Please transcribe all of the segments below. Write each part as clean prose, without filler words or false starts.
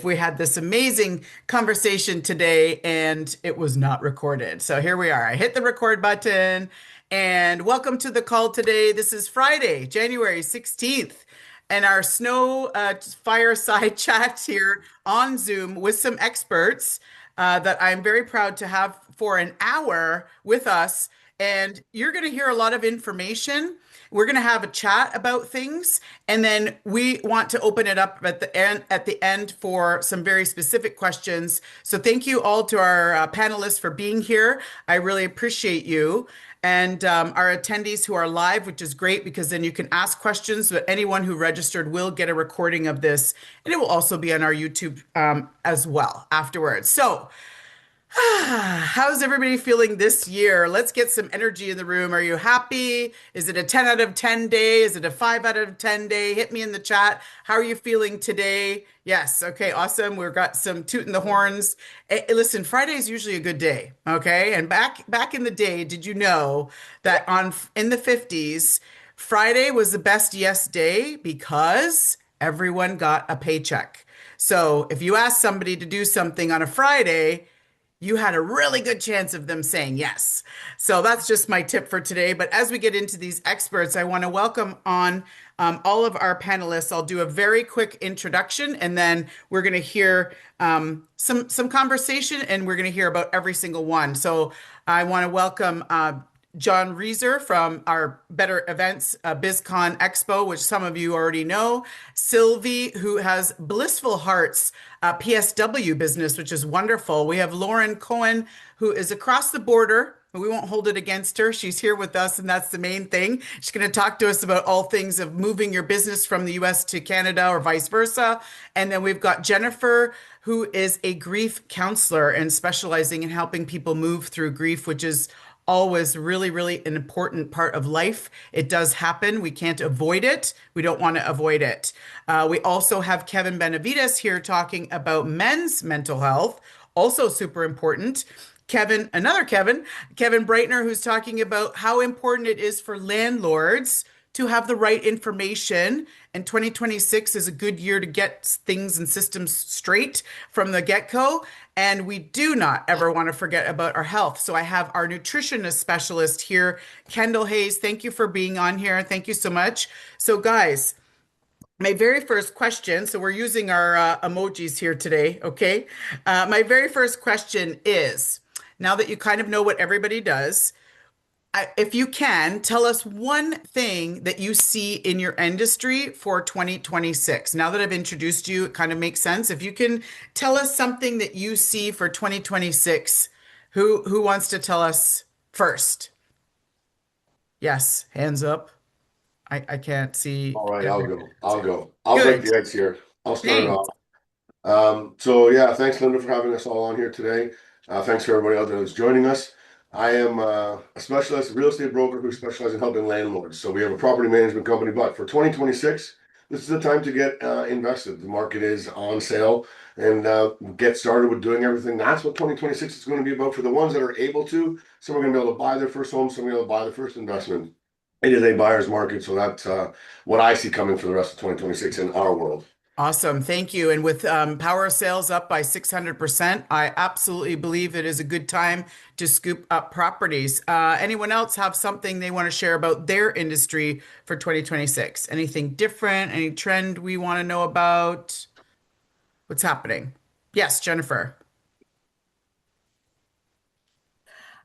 we had this amazing conversation today and it was not recorded. So here we are. I hit the record button and welcome to the call today. This is Friday, January 16th, and our snow fireside chat here on Zoom with some experts that I'm very proud to have for an hour with us. And you're going to hear a lot of information. We're going to have a chat about things, and then we want to open it up at the end for some very specific questions. So thank you all to our panelists for being here. I really appreciate you. And our attendees who are live, which is great because then you can ask questions, but anyone who registered will get a recording of this, and it will also be on our YouTube as well afterwards. So how's everybody feeling this year? Let's get some energy in the room. Are you happy? Is it a 10 out of 10 day? Is it a 5 out of 10 day? Hit me in the chat. How are you feeling today? Yes. Okay. Awesome. We've got some tooting the horns. Listen, Friday is usually a good day. Okay. And back in the day, did you know that in the 50s, Friday was the best yes day because everyone got a paycheck. So if you ask somebody to do something on a Friday, you had a really good chance of them saying yes. So that's just my tip for today. But as we get into these experts, I want to welcome on all of our panelists. I'll do a very quick introduction, and then we're going to hear some conversation, and we're going to hear about every single one. So I want to welcome John Reeser from our Better Events BizCon Expo, which some of you already know. Sylvie, who has Blissful Hearts PSW business, which is wonderful. We have Lauren Cohen, who is across the border. We won't hold it against her. She's here with us, and that's the main thing. She's going to talk to us about all things of moving your business from the US to Canada or vice versa. And then we've got Jennifer, who is a grief counselor and specializing in helping people move through grief, which is always really, really an important part of life. It does happen. We can't avoid it. We don't want to avoid it. We also have Kevin Benevides here talking about men's mental health, also super important. Kevin Breitner, who's talking about how important it is for landlords to have the right information. And 2026 is a good year to get things and systems straight from the get-go. And we do not ever want to forget about our health. So I have our nutritionist specialist here, 𝗘𝘅𝗽𝗲𝗿. Thank you for being on here. Thank you so much. So guys, my very first question, so we're using our emojis here today, okay? My very first question is, now that you kind of know what everybody does, if you can, tell us one thing that you see in your industry for 2026. Now that I've introduced you, it kind of makes sense. If you can tell us something that you see for 2026, who wants to tell us first? Yes, hands up. I can't see All right, I'll everybody. go. I'll go. I'll break Good. the ice here. I'll start it Thanks. off. So yeah, thanks Linda for having us all on here today. Thanks for everybody out there who's joining us. I am a specialist real estate broker who specializes in helping landlords. So we have a property management company, but for 2026, this is the time to get invested. The market is on sale and get started with doing everything. That's what 2026 is going to be about for the ones that are able to. Some are going to be able to buy their first home, some are going to be able to buy their first investment. It is a buyer's market, so that's what I see coming for the rest of 2026 in our world. Awesome. Thank you. And with power sales up by 600%, I absolutely believe it is a good time to scoop up properties. Anyone else have something they want to share about their industry for 2026? Anything different? Any trend we want to know about? What's happening? Yes, Jennifer.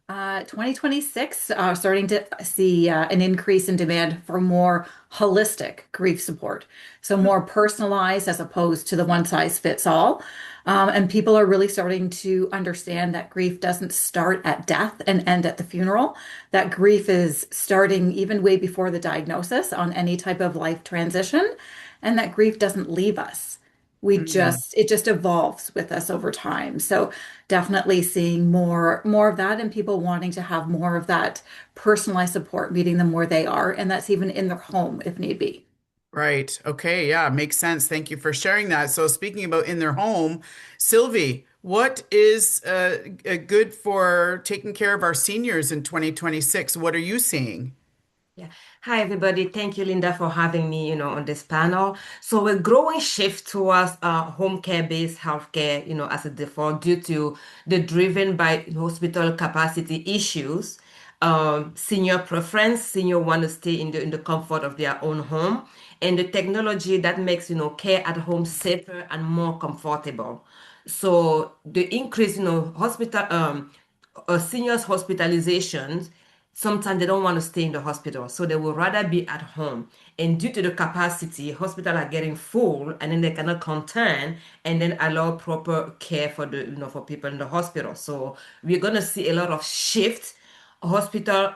2026, starting to see an increase in demand for more holistic grief support. So more personalized as opposed to the one size fits all. And people are really starting to understand that grief doesn't start at death and end at the funeral. That grief is starting even way before the diagnosis on any type of life transition. And that grief doesn't leave us. Mm. It just evolves with us over time. So definitely seeing more of that and people wanting to have more of that personalized support, meeting them where they are, and that's even in their home if need be. Right. Okay. Yeah, makes sense. Thank you for sharing that. So, speaking about in their home, Sylvie, what is good for taking care of our seniors in 2026? What are you seeing? Yeah. Hi, everybody. Thank you, Linda, for having me, on this panel. So a growing shift towards home care-based healthcare, as a default due to the driven by hospital capacity issues, senior preference, senior want to stay in the comfort of their own home, and the technology that makes, care at home safer and more comfortable. So the increase, seniors hospitalizations, sometimes they don't want to stay in the hospital, so they would rather be at home. And due to the capacity, hospitals are getting full, and then they cannot contain and then allow proper care for for people in the hospital. So we're gonna see a lot of shift, hospital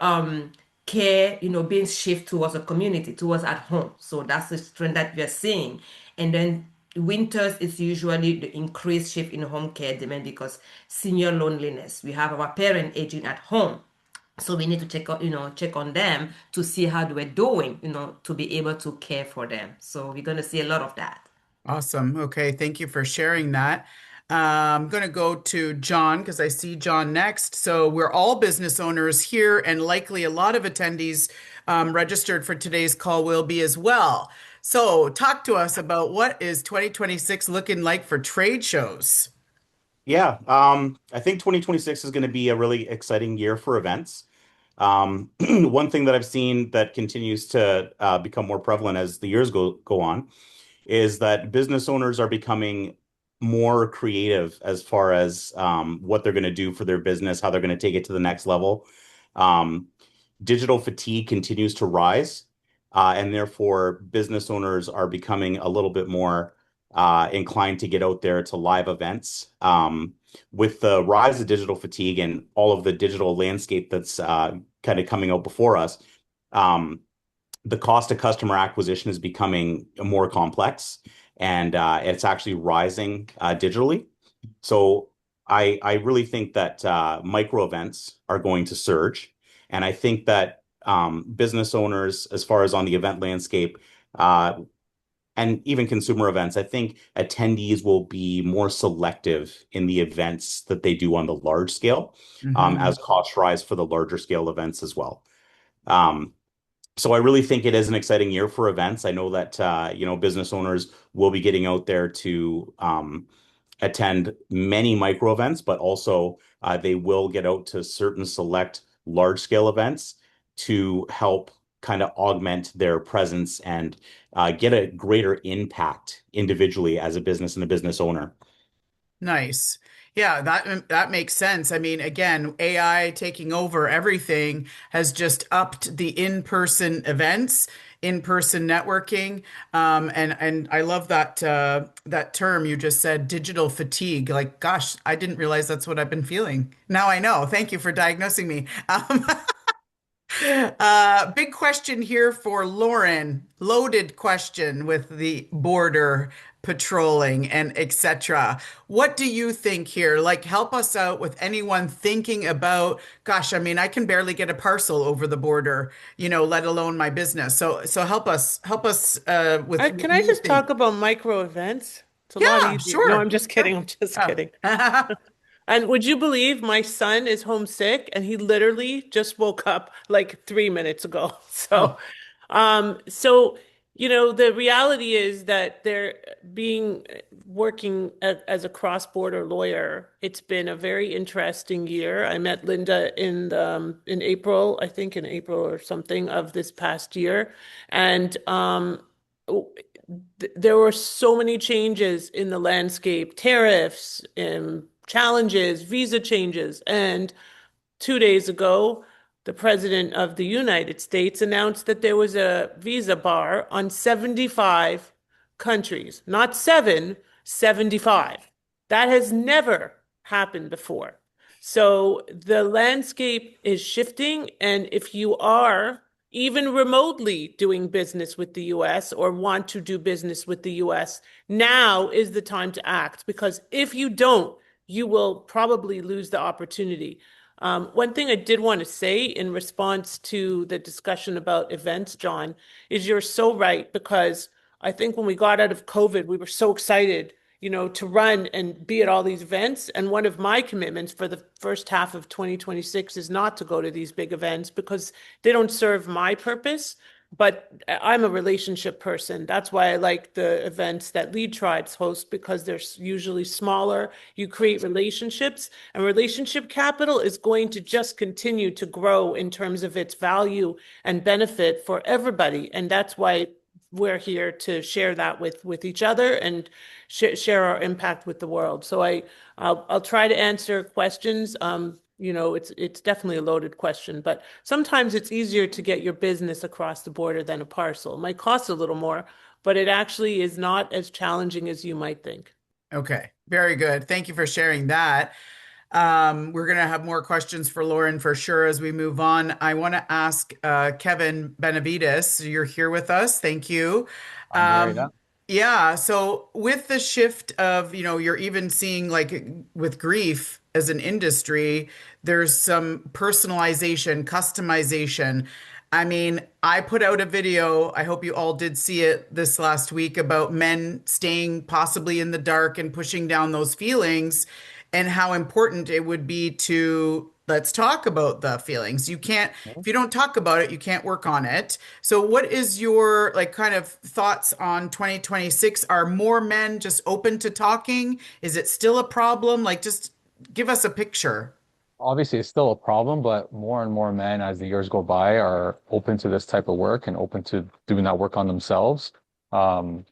care, being shift towards a community, towards at home. So that's the trend that we are seeing. And then winters is usually the increased shift in home care demand because senior loneliness. We have our parent aging at home. So we need to check on them to see how they're doing, to be able to care for them. So we're going to see a lot of that. Awesome. Okay, thank you for sharing that. I'm going to go to John because I see John next. So we're all business owners here, and likely a lot of attendees registered for today's call will be as well. So talk to us about what is 2026 looking like for trade shows. Yeah, I think 2026 is going to be a really exciting year for events. One thing that I've seen that continues to become more prevalent as the years go on is that business owners are becoming more creative as far as what they're going to do for their business, how they're going to take it to the next level. Um, Digital fatigue continues to rise, and therefore business owners are becoming a little bit more inclined to get out there to live events. With the rise of digital fatigue and all of the digital landscape that's kind of coming out before us, the cost of customer acquisition is becoming more complex, and it's actually rising digitally. So I really think that micro events are going to surge. And I think that business owners, as far as on the event landscape, uh, and even consumer events, I think attendees will be more selective in the events that they do on the large scale, Mhm. as costs rise for the larger scale events as well. Um, so I really think it is an exciting year for events. I know that business owners will be getting out there to attend many micro events, but also they will get out to certain select large scale events to help kind of augment their presence and get a greater impact individually as a business and a business owner. Nice. Yeah, that makes sense. I mean, again, AI taking over everything has just upped the in-person events, in-person networking. And I love that term you just said, digital fatigue. Like, gosh, I didn't realize that's what I've been feeling. Now I know. Thank you for diagnosing me. Big question here for Lauren. Loaded question with the border patrolling and etc. What do you think here? Like, help us out with anyone thinking about, gosh, I mean, I can barely get a parcel over the border, let alone my business. So help us with what Can I you just think. talk about micro events? It's a lot Yeah, easier. No, I'm sure. just Sure. kidding. I'm just Oh. kidding. And would you believe my son is homesick and he literally just woke up like 3 minutes ago. So, Oh, so the reality is that they're being working as a cross-border lawyer. It's been a very interesting year. I met Linda in April, I think in April or something of this past year, and there were so many changes in the landscape, tariffs and challenges, visa changes. And 2 days ago, the president of the United States announced that there was a visa bar on 75 countries, not seven, 75. That has never happened before. So the landscape is shifting. And if you are even remotely doing business with the US or want to do business with the US, now is the time to act, because if you don't, you will probably lose the opportunity. One thing I did want to say in response to the discussion about events, John, is you're so right, because I think when we got out of COVID, we were so excited, to run and be at all these events. And one of my commitments for the first half of 2026 is not to go to these big events because they don't serve my purpose. But I'm a relationship person. That's why I like the events that LeadTribes host, because they're usually smaller. You create relationships, and relationship capital is going to just continue to grow in terms of its value and benefit for everybody. And that's why we're here to share that with each other and share our impact with the world. So I'll try to answer questions. It's definitely a loaded question, but sometimes it's easier to get your business across the border than a parcel. It might cost a little more, but it actually is not as challenging as you might think. Okay, very good. Thank you for sharing that. We're going to have more questions for Lauren for sure as we move on. I want to ask Kevin Benevides, you're here with us. Thank you. I'm here right now. Yeah, so with the shift of, you're even seeing like with grief as an industry, there's some personalization, customization. I mean, I put out a video, I hope you all did see it this last week, about men staying possibly in the dark and pushing down those feelings and how important it would be to let's talk about the feelings. You can't, if you don't talk about it, you can't work on it. So what is your like kind of thoughts on 2026? Are more men just open to talking? Is it still a problem? Like just give us a picture. Obviously, it's still a problem, but more and more men, as the years go by, are open to this type of work and open to doing that work on themselves. Um,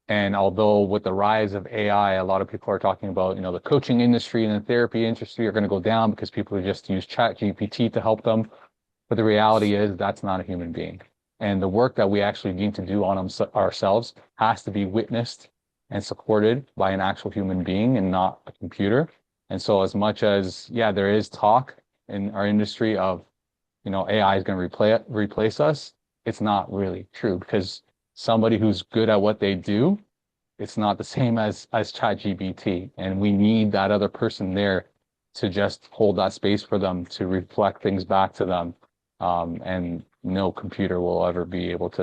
and although with the rise of AI, a lot of people are talking about, the coaching industry and the therapy industry are going to go down because people just use Chat GPT to help them. But the reality is that's not a human being. And the work that we actually need to do on ourselves has to be witnessed and supported by an actual human being and not a computer. And so as much as, yeah, there is talk in our industry of, AI is going to replace us, it's not really true because somebody who's good at what they do, it's not the same as ChatGPT. And we need that other person there to just hold that space for them, to reflect things back to them. And no computer will ever be able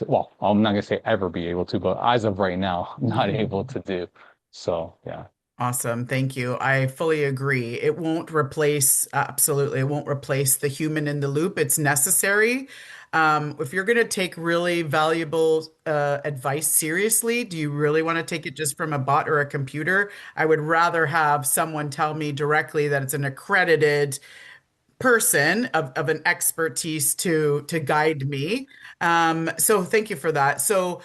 well, I'm not going to say ever be able to, but as of right now, not able to do. So, yeah. Awesome. Thank you. I fully agree. It won't replace, absolutely, it won't replace the human in the loop. It's necessary. If you're going to take really valuable advice seriously, do you really want to take it just from a bot or a computer? I would rather have someone tell me directly that it's an accredited person of an expertise to guide me. So thank you for that. So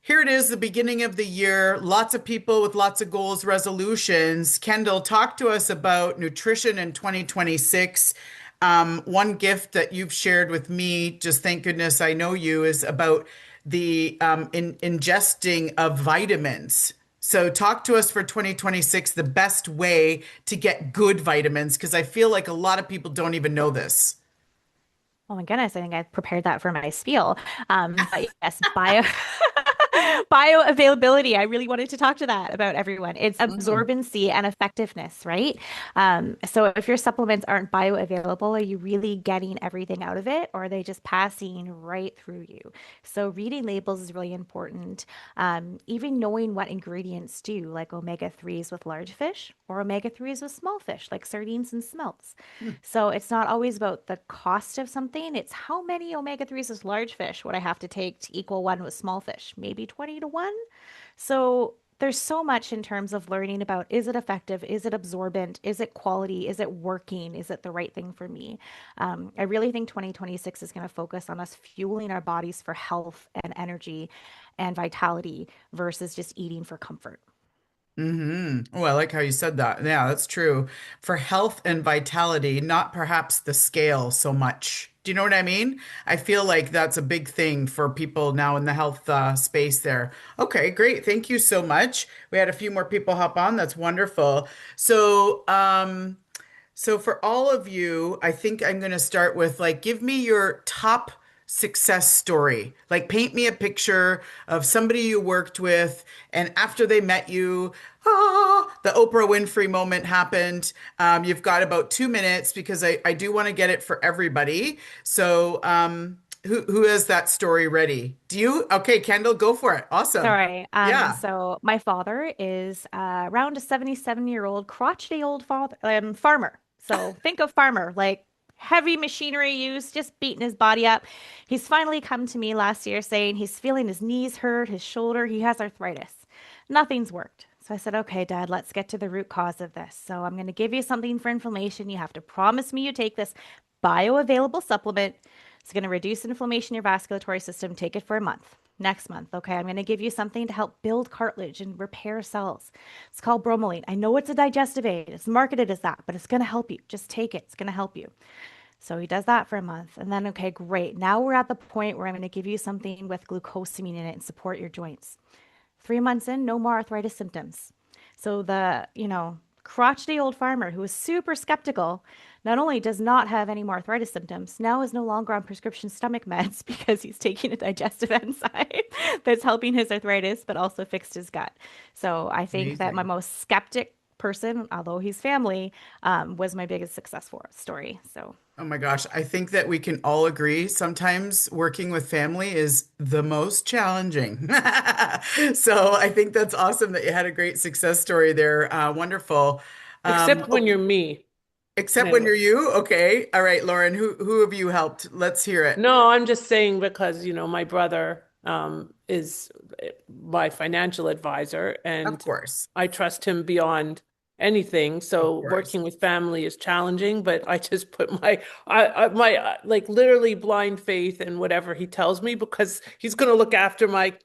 here it is, the beginning of the year. Lots of people with lots of goals, resolutions. Kendall, talk to us about nutrition in 2026. One gift that you've shared with me, just thank goodness I know you, is about the ingesting of vitamins. So talk to us for 2026, the best way to get good vitamins, because I feel like a lot of people don't even know this. Oh my goodness, I think I prepared that for my spiel. But yes, bioavailability. I really wanted to talk to that about everyone. It's absorbency and effectiveness, right? So if your supplements aren't bioavailable, are you really getting everything out of it, or are they just passing right through you? So reading labels is really important. Even knowing what ingredients do, like omega-3s with large fish or omega-3s with small fish, like sardines and smelts. So it's not always about the cost of something. It's how many omega-3s with large fish would I have to take to equal one with small fish? Maybe 20 to 1. So there's so much in terms of learning about, is it effective? Is it absorbent? Is it quality? Is it working? Is it the right thing for me? I really think 2026 is going to focus on us fueling our bodies for health and energy and vitality versus just eating for comfort. Oh, I like how you said that. Yeah, that's true. For health and vitality, not perhaps the scale so much. Do you know what I mean? I feel like that's a big thing for people now in the health space there. Okay, great. Thank you so much. We had a few more people hop on. That's wonderful. So for all of you, I think I'm going to start with like, give me your top success story. Like, paint me a picture of somebody you worked with, and after they met you, the Oprah Winfrey moment happened. You've got about 2 minutes because I do want to get it for everybody. So, who has that story ready? Do you? Okay, Kendall, go for it. Awesome. Sorry. Yeah. So my father is around a 77-year-old crotchety old farmer. So think of farmer, like heavy machinery use, just beating his body up. He's finally come to me last year saying he's feeling his knees hurt, his shoulder, he has arthritis. Nothing's worked. So I said, okay, Dad, let's get to the root cause of this. So I'm going to give you something for inflammation. You have to promise me you take this bioavailable supplement. It's going to reduce inflammation in your vasculatory system. Take it for a month. Next month, okay, I'm going to give you something to help build cartilage and repair cells. It's called bromelain. I know it's a digestive aid. It's marketed as that, but it's going to help you. Just take it. It's going to help you. So he does that for a month. And then, okay, great. Now we're at the point where I'm going to give you something with glucosamine in it and support your joints. 3 months in, no more arthritis symptoms. So the, crotchety old farmer who was super skeptical not only does not have any more arthritis symptoms, now is no longer on prescription stomach meds because he's taking a digestive enzyme that's helping his arthritis, but also fixed his gut. So I think that my Amazing. most skeptic person, although he's family, was my biggest success story. So Oh my gosh, I think that we can all agree sometimes working with family is the most challenging. So I think that's awesome that you had a great success story there. Wonderful. Except when Okay, you're me. except when Anyway. you're you. Okay. All right, Lauren, who have you helped? Let's hear it. No, I'm just saying because, my brother is my financial advisor Of and course. I trust him beyond anything. Of So course. working with family is challenging, but I just put my like literally blind faith in whatever he tells me because he's going to look after my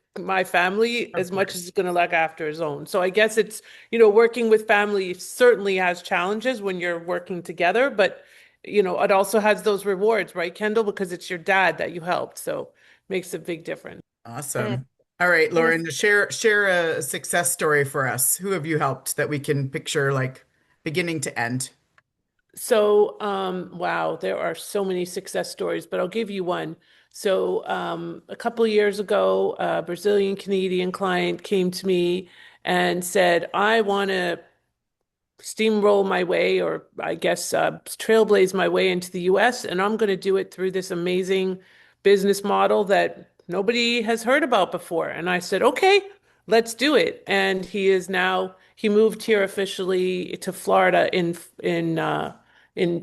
family Of as much as course. he's going to look after his own. So I guess it's, working with family certainly has challenges when you're working together, but it also has those rewards, right, Kendall? Because it's your dad that you helped. So makes a big difference. it, Awesome. All right, it is. Lauren, share a success story for us. Who have you helped that we can picture like beginning to end? So, wow, there are so many success stories, but I'll give you one. So, a couple of years ago, a Brazilian Canadian client came to me and said, I want to steamroll my way, or I guess trailblaze my way into the US, and I'm going to do it through this amazing business model that nobody has heard about before. And I said, okay, let's do it. And he moved here officially to Florida in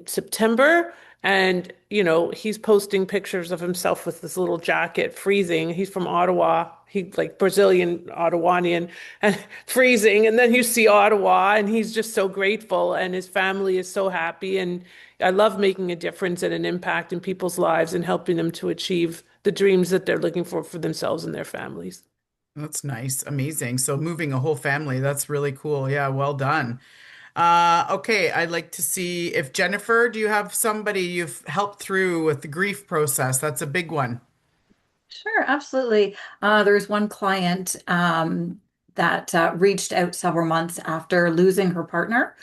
September. And, he's posting pictures of himself with this little jacket, freezing. He's from Ottawa. He like Brazilian Ottawanian and freezing. And then you see Ottawa and he's just so grateful and his family is so happy. And I love making a difference and an impact in people's lives and helping them to achieve the dreams that they're looking for themselves and their families. That's nice. Amazing. So moving a whole family, that's really cool. Yeah, well done. Okay, I'd like to see if Jennifer, do you have somebody you've helped through with the grief process? That's a big one. Sure, absolutely. There's one client that reached out several months after losing her partner.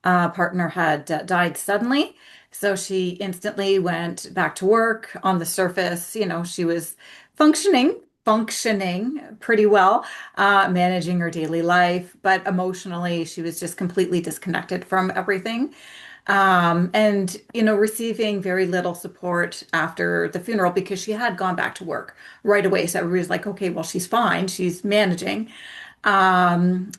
Partner had died suddenly, so she instantly went back to work. On the surface, she was functioning pretty well, managing her daily life, but emotionally, she was just completely disconnected from everything. And receiving very little support after the funeral because she had gone back to work right away. So everybody was like, okay, well, she's fine, she's managing. And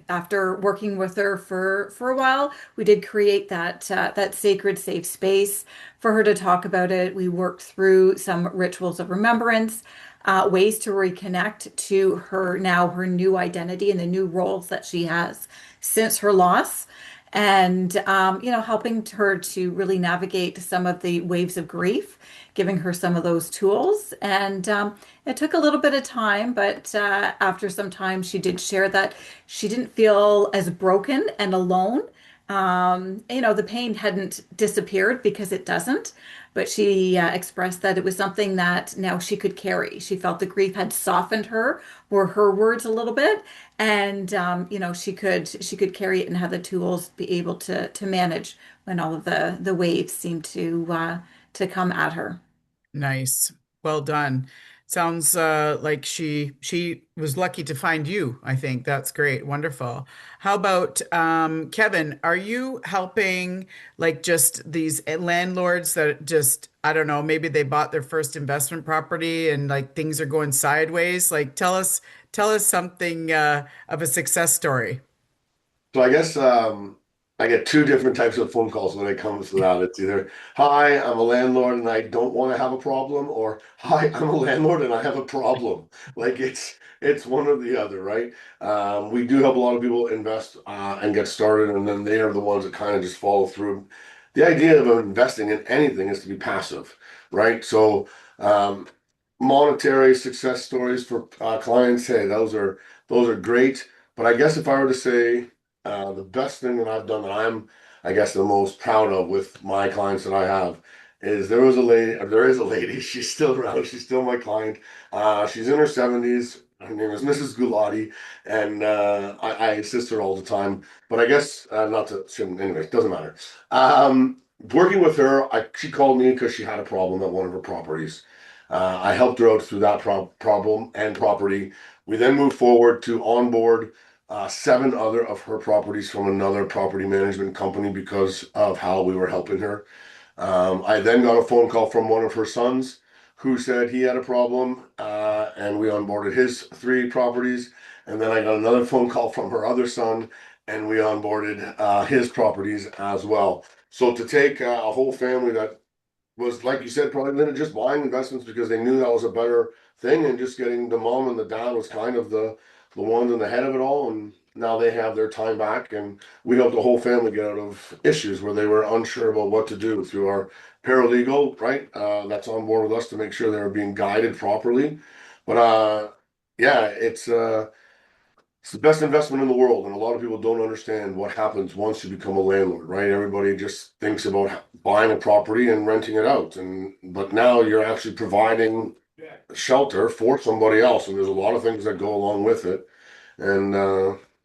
after working with her for a while, we did create that sacred safe space for her to talk about it. We worked through some rituals of remembrance, ways to reconnect to her new identity and the new roles that she has since her loss. And helping her to really navigate some of the waves of grief, giving her some of those tools. And it took a little bit of time, but after some time, she did share that she didn't feel as broken and alone. The pain hadn't disappeared because it doesn't, but she expressed that it was something that now she could carry. She felt the grief had softened her, were her words a little bit, and she could carry it and have the tools be able to manage when all of the waves seemed to come at her. Nice. Well done. Sounds like she was lucky to find you, I think. That's great. Wonderful. How about Kevin, are you helping like just these landlords that just, I don't know, maybe they bought their first investment property and like things are going sideways? Like tell us something of a success story. So I guess I get two different types of phone calls when it comes to that. It's either, hi, I'm a landlord and I don't want to have a problem, or hi, I'm a landlord and I have a problem. Like it's one or the other, right? We do help a lot of people invest and get started, and then they are the ones that kind of just follow through. The idea of investing in anything is to be passive, right? So monetary success stories for clients, hey, those are great. But I guess if I were to say the best thing that I've done that I'm, I guess, the most proud of with my clients that I have is there was a lady, or there is a lady, she's still around, she's still my client. She's in her 70s. Her name is Mrs. Gulati, and I assist her all the time. But I guess not to, shouldn't, anyway, it doesn't matter. Working with her, she called me because she had a problem at one of her properties. I helped her out through that problem and property. We then moved forward to onboard seven other of her properties from another property management company because of how we were helping her. I then got a phone call from one of her sons who said he had a problem, and we onboarded his three properties. And then I got another phone call from her other son, and we onboarded his properties as well. So to take a whole family that was, like you said, probably Linda, just buying investments because they knew that was a better thing, and just getting the mom and the dad was kind of the ones in the head of it all, and now they have their time back, and we helped the whole family get out of issues where they were unsure about what to do through our paralegal, right? That's on board with us to make sure they were being guided properly. But yeah, it's the best investment in the world, and a lot of people don't understand what happens once you become a landlord, right? Everybody just thinks about buying a property and renting it out, and but now you're actually providing shelter for somebody else, and there's a lot of things that go along with it. And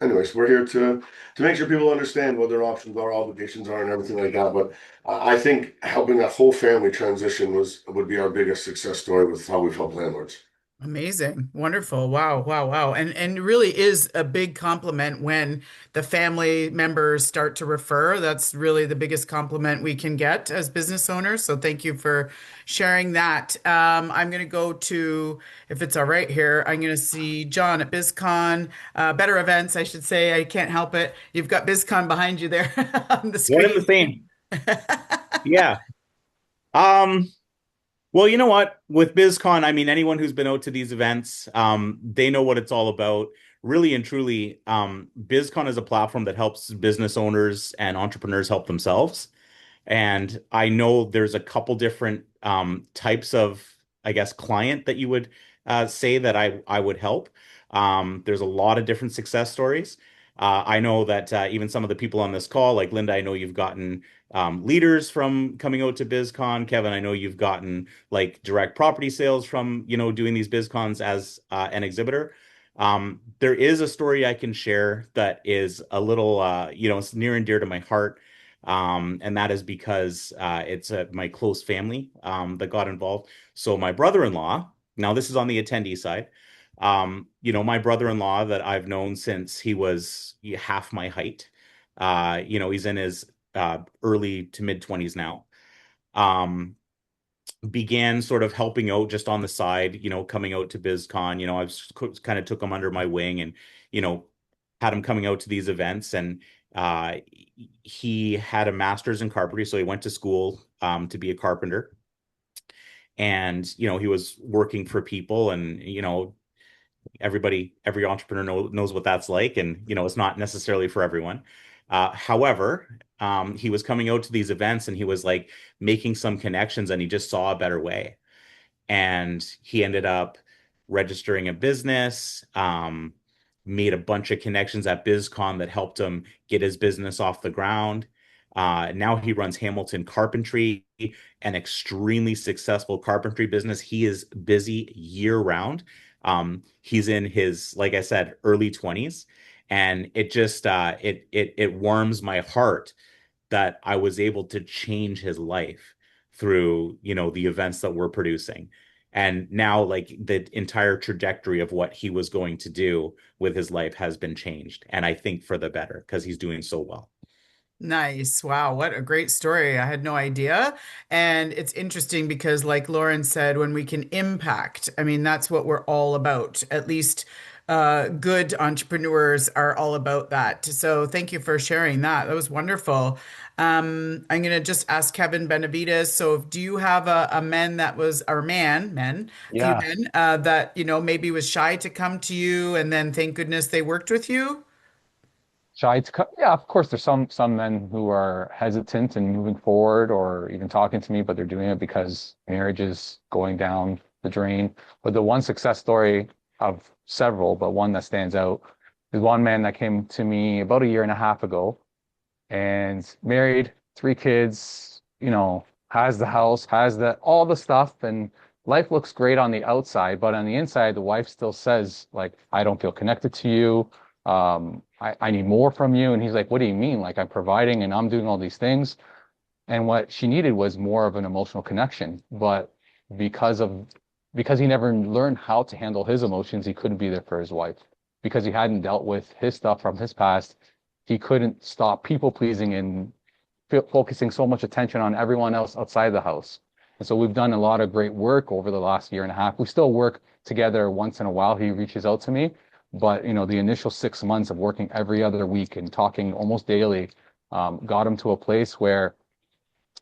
anyways, we're here to make sure people understand what their options are, obligations are, and everything like that. But I think helping that whole family transition would be our biggest success story with how we've helped landlords. Amazing. Wonderful. Wow, wow, wow. And it really is a big compliment when the family members start to refer. That's really the biggest compliment we can get as business owners. So thank you for sharing that. I'm going to go to, if it's all right here, I'm going to see John at BizCon, Better Events, I should say. I can't help it. You've got BizCon behind you there on the One and screen. the same. Yeah. Um, well, you know what? With BizCon, I mean, anyone who's been out to these events, they know what it's all about. Really and truly, BizCon is a platform that helps business owners and entrepreneurs help themselves. And I know there's a couple different types of, I guess, client that you would say that I would help. There's a lot of different success stories. I know that even some of the people on this call, like Linda, I know you've gotten leaders from coming out to BizCon. Kevin, I know you've gotten like direct property sales from, doing these BizCons as an exhibitor. There is a story I can share that is a little, it's near and dear to my heart. And that is because it's my close family that got involved. So my brother-in-law, now this is on the attendee side, my brother-in-law that I've known since he was half my height. He's in his early to mid 20s now. Began sort of helping out just on the side, coming out to BizCon. I was kind of took him under my wing and, had him coming out to these events. And he had a master's in carpentry, so he went to school to be a carpenter. And, he was working for people, and, every entrepreneur knows what that's like. And, it's not necessarily for everyone. However, he was coming out to these events and he was like making some connections, and he just saw a better way. And he ended up registering a business, made a bunch of connections at BizCon that helped him get his business off the ground. Now he runs Hamilton Carpentry, an extremely successful carpentry business. He is busy year round. He's in his, like I said, early 20s. And it just it warms my heart that I was able to change his life through, the events that we're producing. And now, like, the entire trajectory of what he was going to do with his life has been changed. And I think for the better, because he's doing so well. Nice. Wow. What a great story. I had no idea. And it's interesting because, like Lauren said, when we can impact, I mean, that's what we're all about, at least good entrepreneurs are all about that. So thank you for sharing that. That was wonderful. I'm going to just ask Kevin Benevides. So do you have a man that was, or a few Yeah. men that, maybe was shy to come to you and then thank goodness they worked with you? Shy to cut. Yeah, of course, there's some men who are hesitant in moving forward or even talking to me, but they're doing it because marriage is going down the drain. But the one success story of several, but one that stands out is one man that came to me about a year and a half ago and married, 3 kids, has the house, has the all the stuff, and life looks great on the outside, but on the inside, the wife still says, like, I don't feel connected to you. I need more from you. And he's like, what do you mean? Like, I'm providing and I'm doing all these things. And what she needed was more of an emotional connection. But because of because he never learned how to handle his emotions, he couldn't be there for his wife. Because he hadn't dealt with his stuff from his past, he couldn't stop people pleasing and focusing so much attention on everyone else outside the house. And so we've done a lot of great work over the last year and a half. We still work together once in a while. He reaches out to me, but the initial 6 months of working every other week and talking almost daily got him to a place where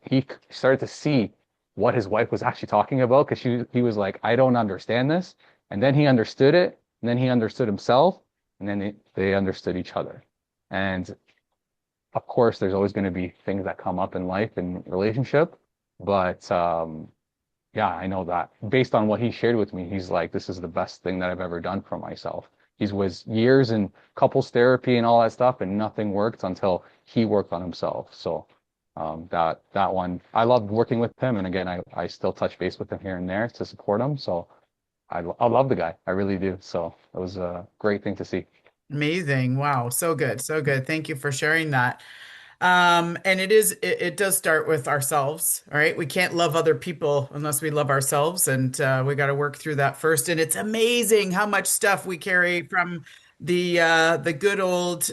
he started to see what his wife was actually talking about because he was like, I don't understand this. And then he understood it, and then he understood himself, and then they understood each other. And of course, there's always going to be things that come up in life and relationship, but yeah, I know that based on what he shared with me, he's like, this is the best thing that I've ever done for myself. He was years in couples therapy and all that stuff, and nothing worked until he worked on himself. So that one, I loved working with him, and again, I still touch base with him here and there to support him. So I love the guy, I really do. So it was a great thing to see. Amazing. Wow. So good. So good. Thank you for sharing that. And it does start with ourselves. All right. We can't love other people unless we love ourselves. And we got to work through that first. And it's amazing how much stuff we carry from the good old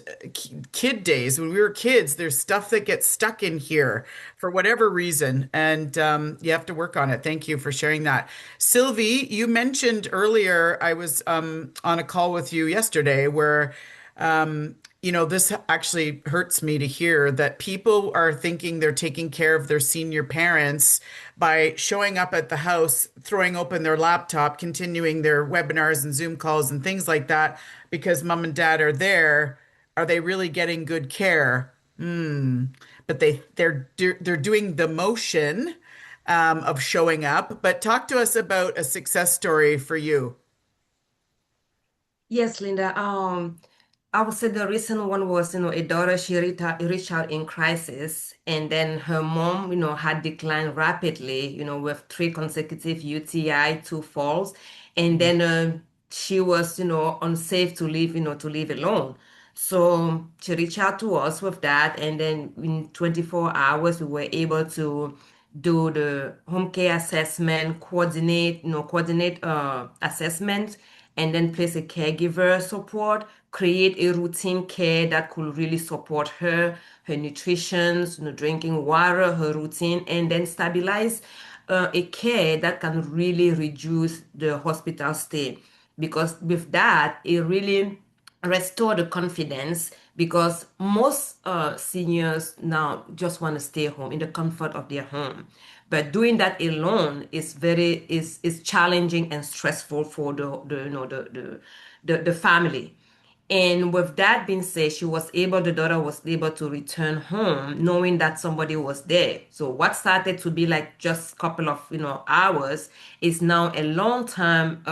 kid days when we were kids. There's stuff that gets stuck in here for whatever reason. And you have to work on it. Thank you for sharing that. Sylvie, you mentioned earlier, I was on a call with you yesterday where this actually hurts me to hear that people are thinking they're taking care of their senior parents by showing up at the house, throwing open their laptop, continuing their webinars and Zoom calls and things like that because mom and dad are there. Are they really getting good care? But they're doing the motion of showing up. But talk to us about a success story for you. Yes, Linda. I would say the recent one was, a daughter, she reached out in crisis, and then her mom, had declined rapidly, with 3 consecutive UTI, 2 falls, and then she was, unsafe to live alone. So she reached out to us with that, and then in 24 hours, we were able to do the home care assessment, coordinate assessment, and then place a caregiver support, create a routine care that could really support her nutrition, drinking water, her routine, and then stabilize a care that can really reduce the hospital stay. Because with that, it really restore the confidence because most seniors now just want to stay home in the comfort of their home, but doing that alone is challenging and stressful for the family. And with that being said, the daughter was able to return home knowing that somebody was there. So what started to be like just a couple of, hours is now a long-term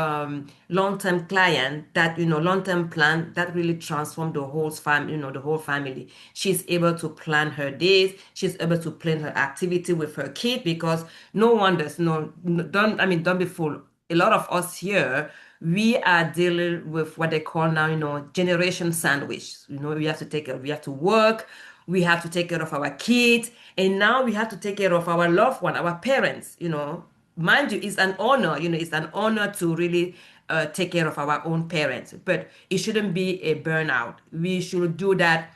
client that, long-term plan that really transformed the whole family, the whole family. She's able to plan her days. She's able to plan her activity with her kid because no one does, don't be fooled. A lot of us here, we are dealing with what they call now, generation sandwich. We have to we have to work, we have to take care of our kids, and now we have to take care of our loved one, our parents. Mind you, it's an honor, it's an honor to really take care of our own parents, but it shouldn't be a burnout. We should do that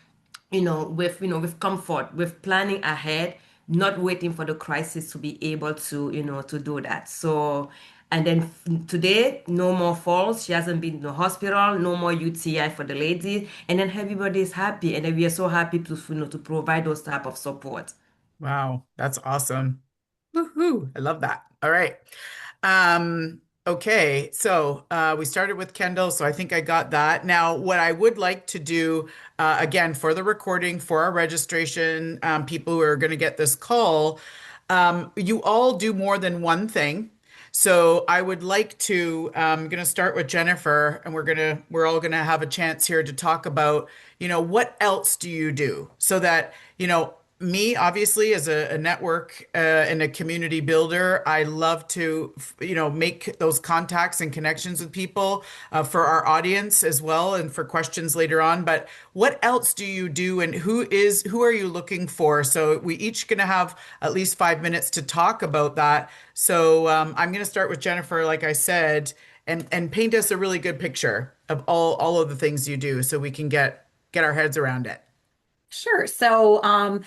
with comfort, with planning ahead, not waiting for the crisis to be able to to do that. So And then today, no more falls. She hasn't been to the hospital, no more UTI for the lady. And then everybody is happy. And then we are so happy to, to provide those type of support. Wow, that's awesome. Woohoo, I love that. All right. Okay, so we started with Kendall, so I think I got that. Now, what I would like to do, again, for the recording, for our registration, people who are going to get this call, you all do more than one thing. So I would like to, I'm going to start with Jennifer, and we're all gonna have a chance here to talk about, what else do you do so that, me, obviously, as a network and a community builder, I love to, make those contacts and connections with people for our audience as well, and for questions later on. But what else do you do, and who are you looking for? So we each going to have at least 5 minutes to talk about that. So I'm going to start with Jennifer, like I said, and paint us a really good picture of all of the things you do, so we can get our heads around it. Sure. So,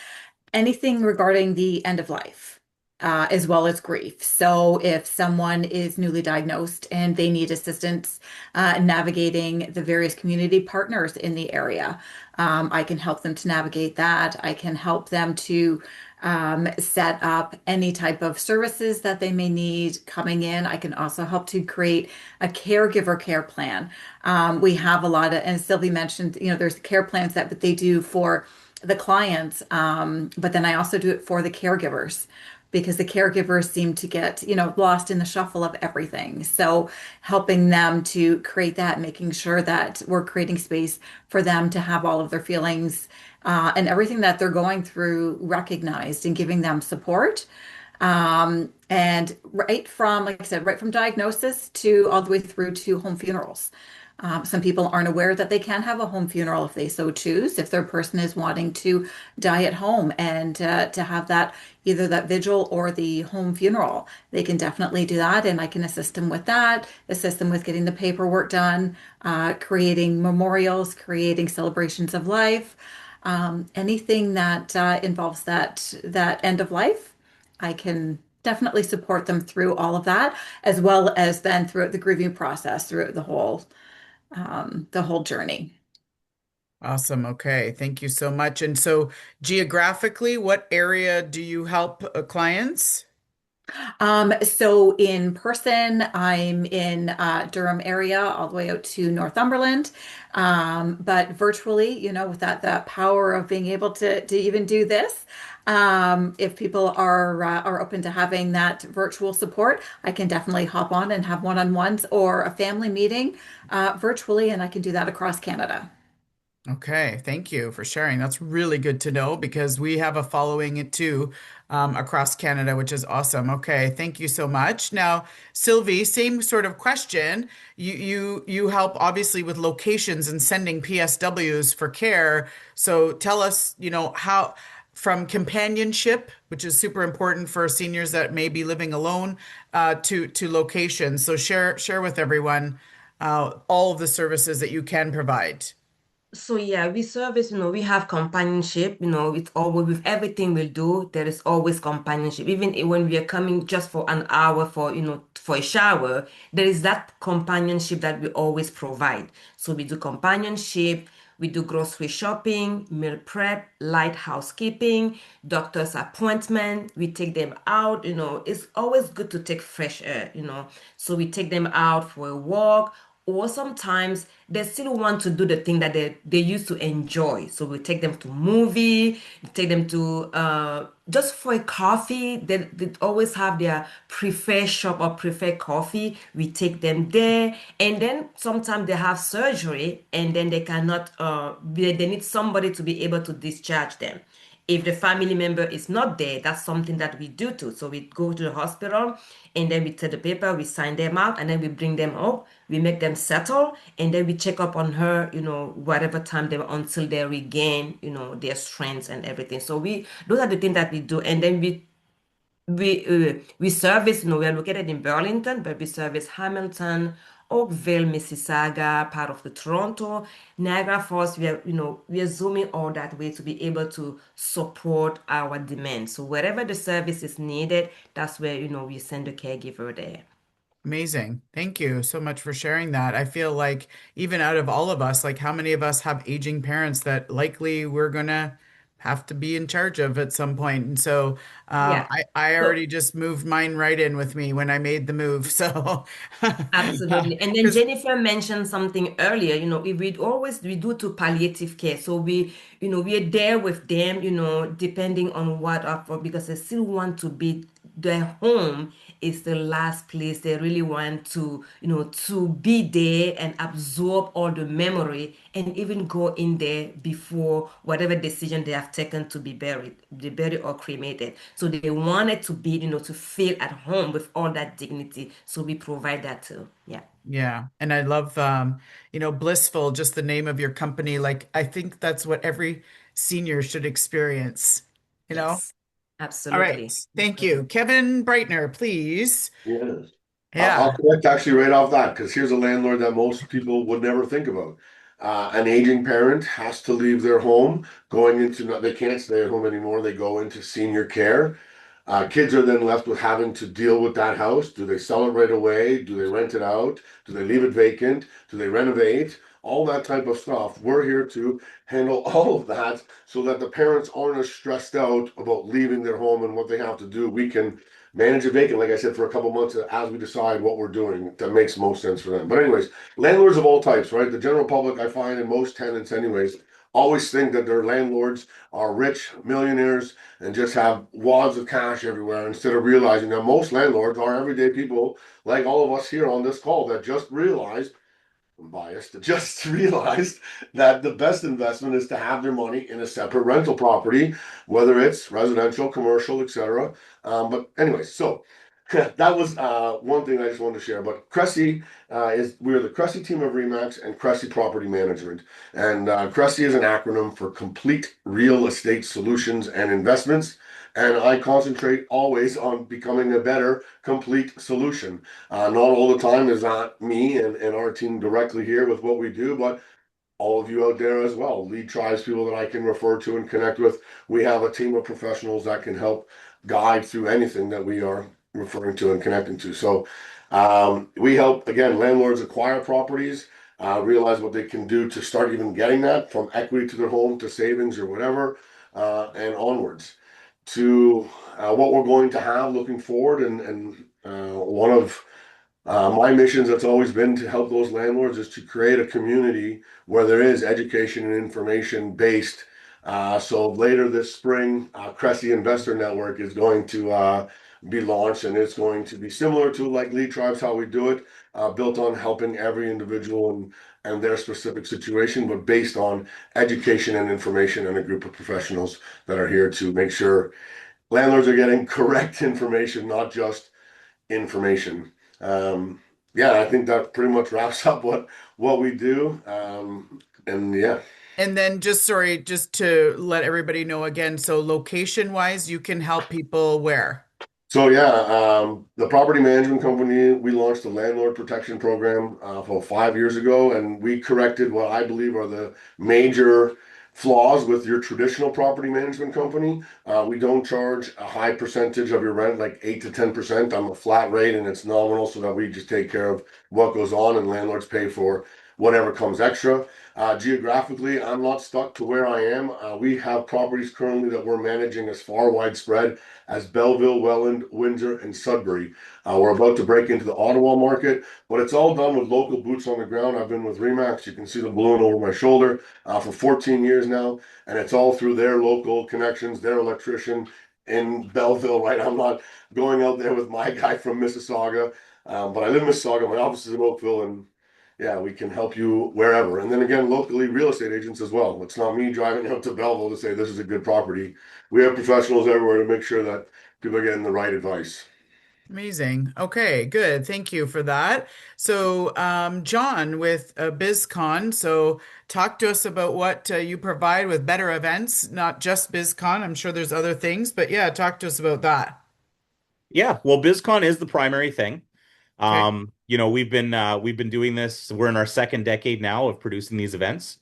anything regarding the end of life, as well as grief. So, if someone is newly diagnosed and they need assistance navigating the various community partners in the area, I can help them to navigate that. I can help them to set up any type of services that they may need coming in. I can also help to create a caregiver care plan. We have a lot of, and Sylvie mentioned, there's care plans that they do for the clients, but then I also do it for the caregivers, because the caregivers seem to get, lost in the shuffle of everything. So helping them to create that, making sure that we're creating space for them to have all of their feelings and everything that they're going through recognized, and giving them support. And right from, like I said, right from diagnosis to all the way through to home funerals. Some people aren't aware that they can have a home funeral if they so choose, if their person is wanting to die at home, and to have that, either that vigil or the home funeral. They can definitely do that, and I can assist them with that, assist them with getting the paperwork done, creating memorials, creating celebrations of life, anything that involves that end of life. I can definitely support them through all of that, as well as then throughout the grieving process, throughout the whole journey. Awesome. Okay. Thank you so much. And so geographically, what area do you help clients? So in person, I'm in Durham area, all the way out to Northumberland. But virtually, with that power of being able to even do this, if people are open to having that virtual support, I can definitely hop on and have one-on-ones or a family meeting virtually, and I can do that across Canada. Okay, thank you for sharing. That's really good to know, because we have a following it too, across Canada, which is awesome. Okay, thank you so much. Now, Sylvie, same sort of question. You help obviously with locations and sending PSWs for care. So tell us, how from companionship, which is super important for seniors that may be living alone, to locations. So share with everyone all of the services that you can provide. So yeah, we service, we have companionship, with with everything we do, there is always companionship. Even when we are coming just for an hour for, for a shower, there is that companionship that we always provide. So we do companionship, we do grocery shopping, meal prep, light housekeeping, doctor's appointment. We take them out, it's always good to take fresh air. So we take them out for a walk, or sometimes they still want to do the thing that they used to enjoy. So we take them to movie, take them to just for a coffee. They always have their preferred shop or preferred coffee. We take them there, and then sometimes they have surgery, and then they cannot. They need somebody to be able to discharge them. If the family member is not there, that's something that we do too. So we go to the hospital, and then we take the paper, we sign them out, and then we bring them up, we make them settle, and then we check up on her, whatever time they until they regain, their strength and everything. So those are the things that we do, and then we service, we are located in Burlington, but we service Hamilton, Oakville, Mississauga, part of the Toronto, Niagara Falls. We are zooming all that way to be able to support our demand. So wherever the service is needed, that's where, we send the caregiver there. Amazing. Thank you so much for sharing that. I feel like even out of all of us, like how many of us have aging parents that likely we're gonna have to be in charge of at some point. And so Yeah. I So already just moved mine right in with me when I made the move. So absolutely. And then because Jennifer mentioned something earlier, we do to palliative care. So we're there with them, depending on because they still want to be, their home is the last place they really want to be there and absorb all the memory and even go in there before whatever decision they have taken to be buried or cremated. So they wanted to be, to feel at home with all that dignity. So we provide that too. Yeah. yeah, and I love blissful, just the name of your company. Like I think that's what every senior should experience, you know? Yes. All right. Absolutely. Thank you. Kevin Breitner, please. Yes. I'll Yeah. connect actually right off that because here's a landlord that most people would never think about. An aging parent has to leave their home, going into, they can't stay at home anymore. They go into senior care. Kids are then left with having to deal with that house. Do they sell it right away? Do they rent it out? Do they leave it vacant? Do they renovate? All that type of stuff. We're here to handle all of that so that the parents aren't as stressed out about leaving their home and what they have to do. We can manage it vacant, like I said, for a couple months as we decide what we're doing. That makes most sense for them. But anyways, landlords of all types, right? The general public, I find, and most tenants anyways, always think that their landlords are rich millionaires and just have wads of cash everywhere instead of realizing that most landlords are everyday people like all of us here on this call that just realized, I'm biased, just realized that the best investment is to have their money in a separate rental property, whether it's residential, commercial, etc. But anyways, so that was one thing I just wanted to share. But we're the Cressy team of Remax and Cressy Property Management. And Cressy is an acronym for Complete Real Estate Solutions and Investments. And I concentrate always on becoming a better complete solution. Not all the time is that me and our team directly here with what we do, but all of you out there as well. LeadTribes people that I can refer to and connect with. We have a team of professionals that can help guide through anything that we are referring to and connecting to. So we help, again, landlords acquire properties, realize what they can do to start even getting that from equity to their home to savings or whatever, and onwards to what we're going to have looking forward. And one of my missions that's always been to help those landlords is to create a community where there is education and information based. So later this spring, Cressy Investor Network is going to be launched, and it's going to be similar to like LeadTribes, how we do it, built on helping every individual and their specific situation, but based on education and information and a group of professionals that are here to make sure landlords are getting correct information, not just information. Yeah, I think that pretty much wraps up what we do. And yeah. And then sorry, just to let everybody know again, so location wise, you can help people where? So yeah, the property management company, we launched the landlord protection program about 5 years ago, and we corrected what I believe are the major flaws with your traditional property management company. We don't charge a high percentage of your rent, like 8 to 10%. I'm a flat rate and it's nominal so that we just take care of what goes on and landlords pay for whatever comes extra. Geographically, I'm not stuck to where I am. We have properties currently that we're managing as far widespread as Belleville, Welland, Windsor, and Sudbury. We're about to break into the Ottawa market, but it's all done with local boots on the ground. I've been with Remax. You can see the balloon over my shoulder for 14 years now, and it's all through their local connections, their electrician in Belleville, right? I'm not going out there with my guy from Mississauga, but I live in Mississauga. My office is in Oakville, and yeah, we can help you wherever. And then again, locally, real estate agents as well. It's not me driving out to Belleville to say this is a good property. We have professionals everywhere to make sure that people are getting the right advice. Amazing. Okay, good. Thank you for that. So, John with BizCon. So, talk to us about what you provide with better events, not just BizCon. I'm sure there's other things, but yeah, talk to us about that. Yeah, well, BizCon is the primary thing. Okay. We've been doing this. We're in our second decade now of producing these events.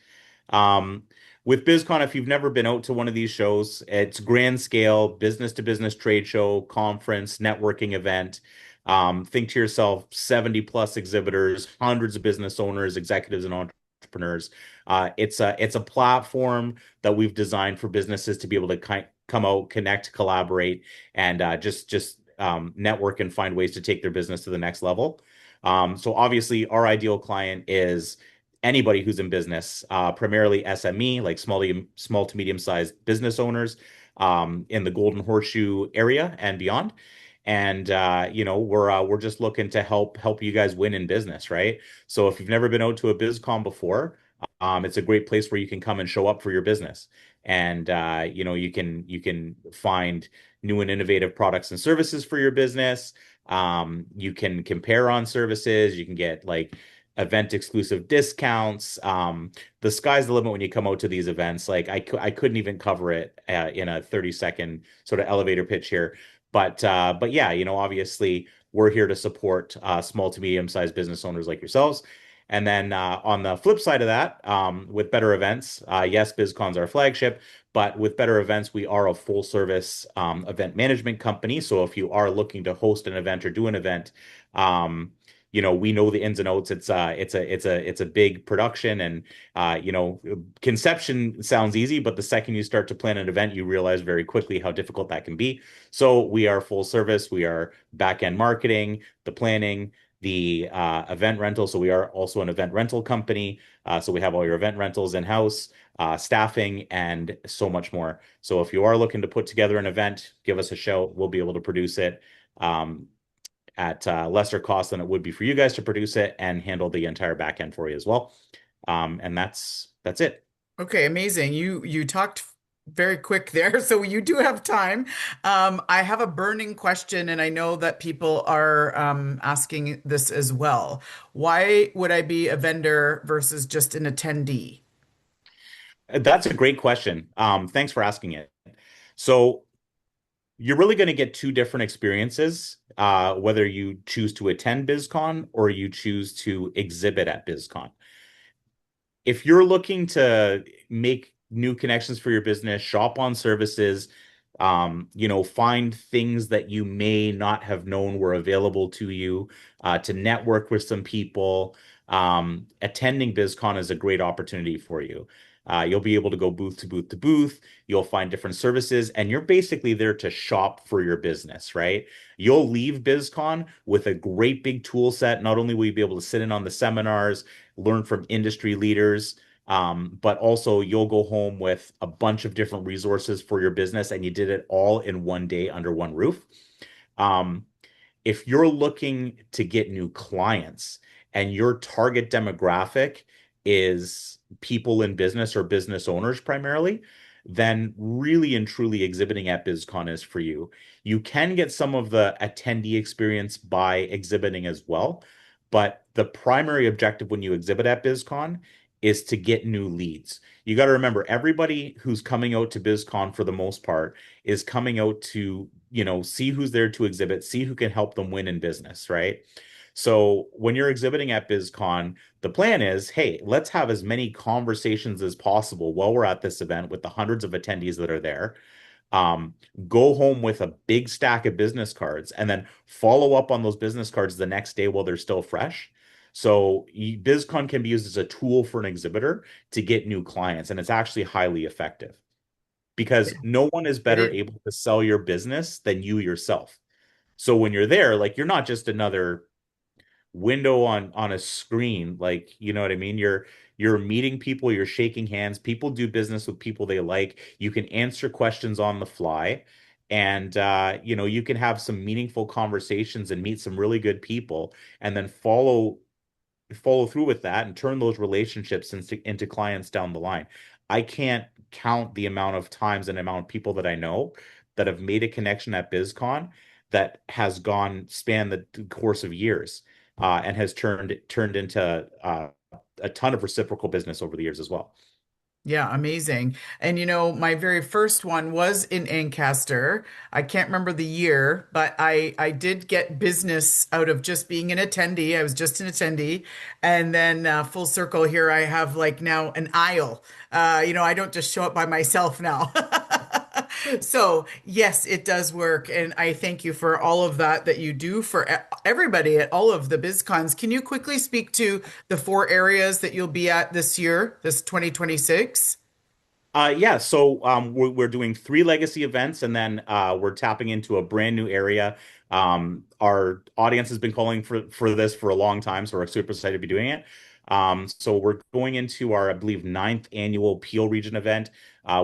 Um, with BizCon, if you've never been out to one of these shows, it's grand scale, business to business trade show, conference, networking event. Think to yourself, 70 plus exhibitors, hundreds of business owners, executives, and entrepreneurs. It's a platform that we've designed for businesses to be able to come out, connect, collaborate, and just network and find ways to take their business to the next level. So obviously, our ideal client is anybody who's in business, primarily SME, like small to medium sized business owners, in the Golden Horseshoe area and beyond. And we're just looking to help you guys win in business, right? So if you've never been out to a BizCon before, it's a great place where you can come and show up for your business. And you can find new and innovative products and services for your business. You can compare on services. You can get like event exclusive discounts. The sky's the limit when you come out to these events. Like I couldn't even cover it in a 30-second sort of elevator pitch here. But yeah, obviously we're here to support small to medium sized business owners like yourselves. And then on the flip side of that, with Better Events, yes, BizCon's our flagship, but with Better Events, we are a full service event management company. So if you are looking to host an event or do an event, we know the ins and outs. It's a big production, and conception sounds easy, but the second you start to plan an event, you realize very quickly how difficult that can be. So we are full service. We are back end marketing, the planning, the event rental. So we are also an event rental company. So we have all your event rentals in-house, staffing, and so much more. So if you are looking to put together an event, give us a shout. We'll be able to produce it at lesser cost than it would be for you guys to produce it, and handle the entire back end for you as well. And that's it. Okay, amazing. You talked very quick there, so you do have time. I have a burning question, and I know that people are asking this as well. Why would I be a vendor versus just an attendee? That's a great question. Thanks for asking it. So you're really going to get two different experiences, whether you choose to attend BizCon or you choose to exhibit at BizCon. If you're looking to make new connections for your business, shop on services, find things that you may not have known were available to you, to network with some people, attending BizCon is a great opportunity for you. You'll be able to go booth to booth to booth. You'll find different services, and you're basically there to shop for your business, right? You'll leave BizCon with a great big tool set. Not only will you be able to sit in on the seminars, learn from industry leaders, but also you'll go home with a bunch of different resources for your business, and you did it all in one day under one roof. If you're looking to get new clients and your target demographic is people in business or business owners primarily, then really and truly exhibiting at BizCon is for you. You can get some of the attendee experience by exhibiting as well, but the primary objective when you exhibit at BizCon is to get new leads. You got to remember, everybody who's coming out to BizCon for the most part is coming out to, see who's there to exhibit, see who can help them win in business, right? So when you're exhibiting at BizCon, the plan is, hey, let's have as many conversations as possible while we're at this event with the hundreds of attendees that are there. Go home with a big stack of business cards and then follow up on those business cards the next day while they're still fresh. So BizCon can be used as a tool for an exhibitor to get new clients, and it's actually highly effective because no one is better able to sell your business than you yourself. So when you're there, like, you're not just another window on a screen, like, you know what I mean? You're meeting people, you're shaking hands. People do business with people they like. You can answer questions on the fly, and you can have some meaningful conversations and meet some really good people, and then follow through with that and turn those relationships into clients down the line. I can't count the amount of times and amount of people that I know that have made a connection at BizCon that has spanned the course of years, and has turned into a ton of reciprocal business over the years as well. Yeah, amazing. And my very first one was in Ancaster. I can't remember the year, but I did get business out of just being an attendee. I was just an attendee. And then full circle here, I have like now an aisle. I don't just show up by myself now. So, yes, it does work. And I thank you for all of that you do for everybody at all of the BizCons. Can you quickly speak to the 4 areas that you'll be at this year, this 2026? Yeah, so we're doing 3 legacy events, and then we're tapping into a brand new area. Our audience has been calling for this for a long time, so we're super excited to be doing it. So we're going into our, I believe, 9th annual Peel Region event.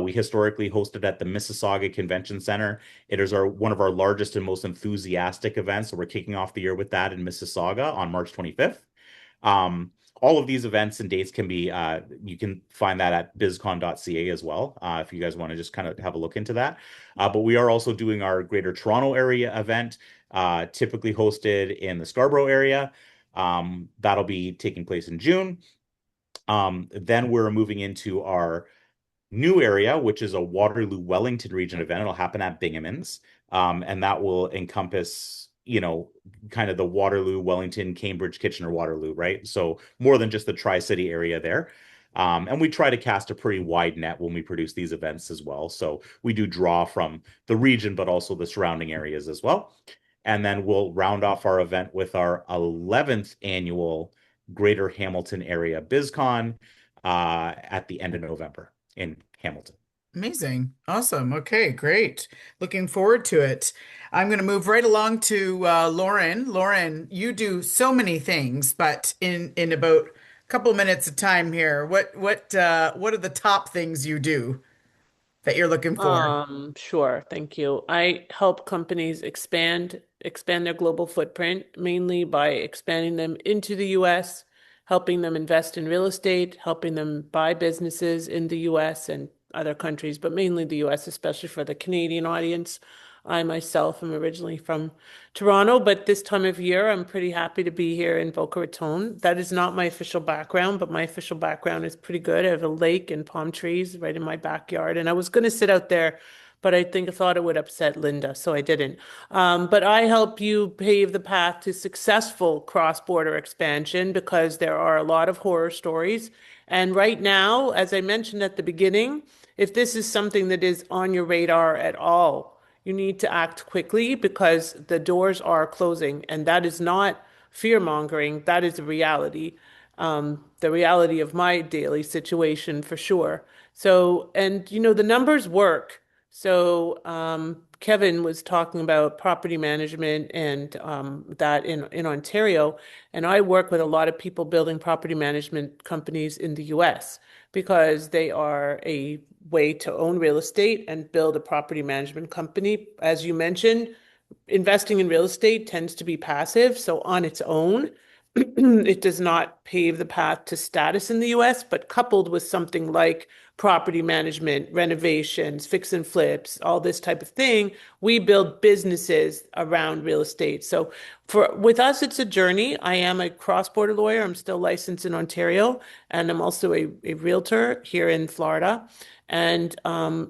We historically hosted at the Mississauga Convention Center. It is one of our largest and most enthusiastic events, so we're kicking off the year with that in Mississauga on March 25th. All of these events and dates can be, you can find that at bizcon.ca as well, if you guys want to just kind of have a look into that. But we are also doing our Greater Toronto Area event, typically hosted in the Scarborough area. That'll be taking place in June. Then we're moving into our new area, which is a Waterloo Wellington region event. It'll happen at Binghamans, and that will encompass, kind of the Waterloo, Wellington, Cambridge, Kitchener, Waterloo, right? So more than just the Tri-City area there. And we try to cast a pretty wide net when we produce these events as well. So we do draw from the region, but also the surrounding areas as well. And then we'll round off our event with our 11th annual Greater Hamilton Area BizCon at the end of November in Hamilton. Amazing. Awesome. Okay, great. Looking forward to it. I'm going to move right along to Lauren. Lauren, you do so many things, but in about a couple minutes of time here, what are the top things you do that you're looking for? Sure. Thank you. I help companies expand their global footprint, mainly by expanding them into the US, helping them invest in real estate, helping them buy businesses in the US and other countries, but mainly the US, especially for the Canadian audience. I myself am originally from Toronto, but this time of year, I'm pretty happy to be here in Boca Raton. That is not my official background, but my official background is pretty good. I have a lake and palm trees right in my backyard, and I was going to sit out there, but I thought it would upset Linda, so I didn't. But I help you pave the path to successful cross-border expansion because there are a lot of horror stories. And right now, as I mentioned at the beginning, if this is something that is on your radar at all, you need to act quickly because the doors are closing, and that is not fear-mongering. That is a reality, the reality of my daily situation for sure. So, and the numbers work. So, Kevin was talking about property management and that in Ontario, and I work with a lot of people building property management companies in the US because they are a way to own real estate and build a property management company. As you mentioned, investing in real estate tends to be passive, so on its own, it does not pave the path to status in the US, but coupled with something like property management, renovations, fix and flips, all this type of thing, we build businesses around real estate. So with us, it's a journey. I am a cross-border lawyer. I'm still licensed in Ontario, and I'm also a realtor here in Florida. And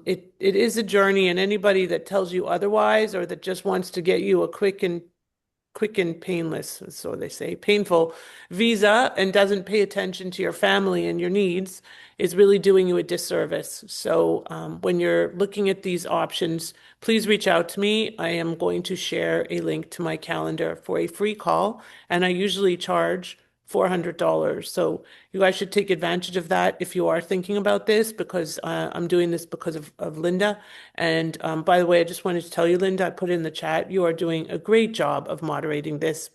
it is a journey, and anybody that tells you otherwise or that just wants to get you a quick and painless, so they say, painful visa and doesn't pay attention to your family and your needs is really doing you a disservice. So when you're looking at these options, please reach out to me. I am going to share a link to my calendar for a free call, and I usually charge $400. So you guys should take advantage of that if you are thinking about this, because I'm doing this because of Linda. And by the way, I just wanted to tell you, Linda, I put in the chat, you are doing a great job of moderating this,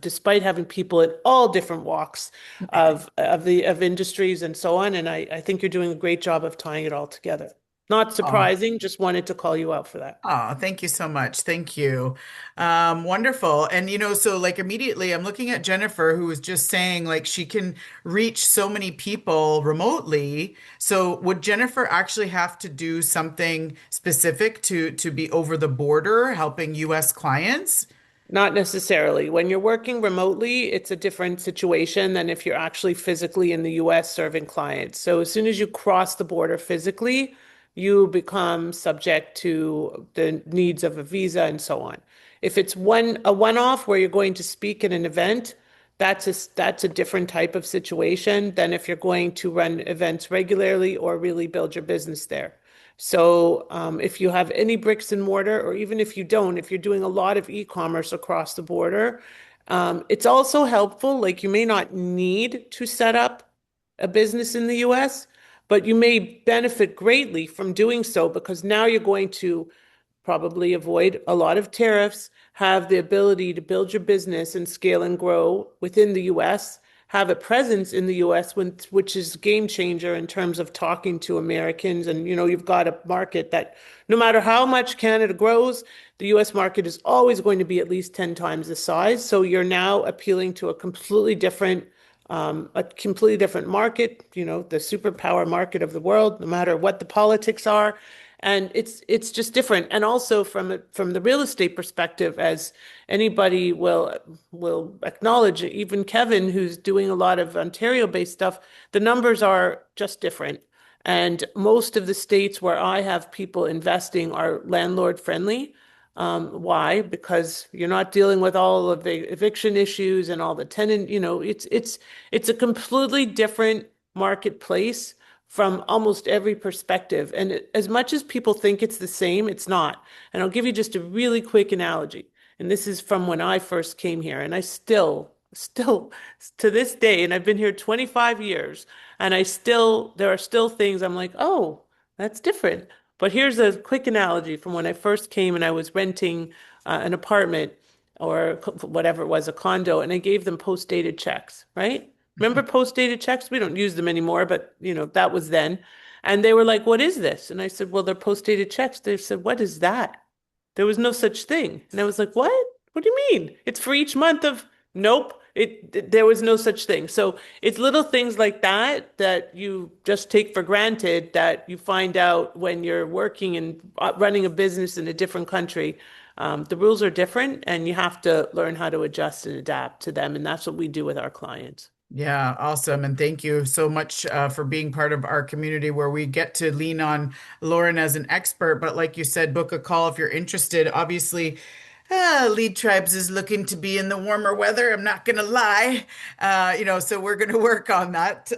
despite having people at all different walks of industries and so on. And I think you're doing a great job of tying it all together. Not surprising, just wanted to call you out for that. Oh, thank you so much. Thank you. Wonderful. And so like immediately I'm looking at Jennifer, who was just saying like she can reach so many people remotely. So would Jennifer actually have to do something specific to be over the border helping US clients? Not necessarily. When you're working remotely, it's a different situation than if you're actually physically in the US serving clients. So as soon as you cross the border physically, you become subject to the needs of a visa and so on. If it's a one-off where you're going to speak at an event, that's a different type of situation than if you're going to run events regularly or really build your business there. So if you have any bricks and mortar, or even if you don't, if you're doing a lot of e-commerce across the border, it's also helpful. Like you may not need to set up a business in the US, but you may benefit greatly from doing so because now you're going to probably avoid a lot of tariffs, have the ability to build your business and scale and grow within the US, have a presence in the US, which is game changer in terms of talking to Americans. And, you've got a market that no matter how much Canada grows, the US market is always going to be at least 10 times the size. So you're now appealing to a completely different market, the superpower market of the world, no matter what the politics are. And it's just different. And also from the real estate perspective, as anybody will acknowledge, even Kevin, who's doing a lot of Ontario-based stuff, the numbers are just different. And most of the states where I have people investing are landlord friendly. Why? Because you're not dealing with all of the eviction issues and all the tenant, it's a completely different marketplace from almost every perspective. And as much as people think it's the same, it's not. And I'll give you just a really quick analogy. And this is from when I first came here. And I still to this day, and I've been here 25 years, and there are still things I'm like, oh, that's different. But here's a quick analogy from when I first came and I was renting an apartment or whatever it was, a condo, and I gave them post-dated checks, right? Remember post-dated checks? We don't use them anymore, but that was then. And they were like, what is this? And I said, well, they're post-dated checks. They said, what is that? There was no such thing. And I was like, what? What do you mean? It's for each month of, nope. There was no such thing. So it's little things like that you just take for granted that you find out when you're working and running a business in a different country. The rules are different and you have to learn how to adjust and adapt to them. And that's what we do with our clients. Yeah, awesome. And thank you so much for being part of our community where we get to lean on Lauren as an expert. But like you said, book a call if you're interested. Obviously, LeadTribes is looking to be in the warmer weather. I'm not going to lie. So we're going to work on that.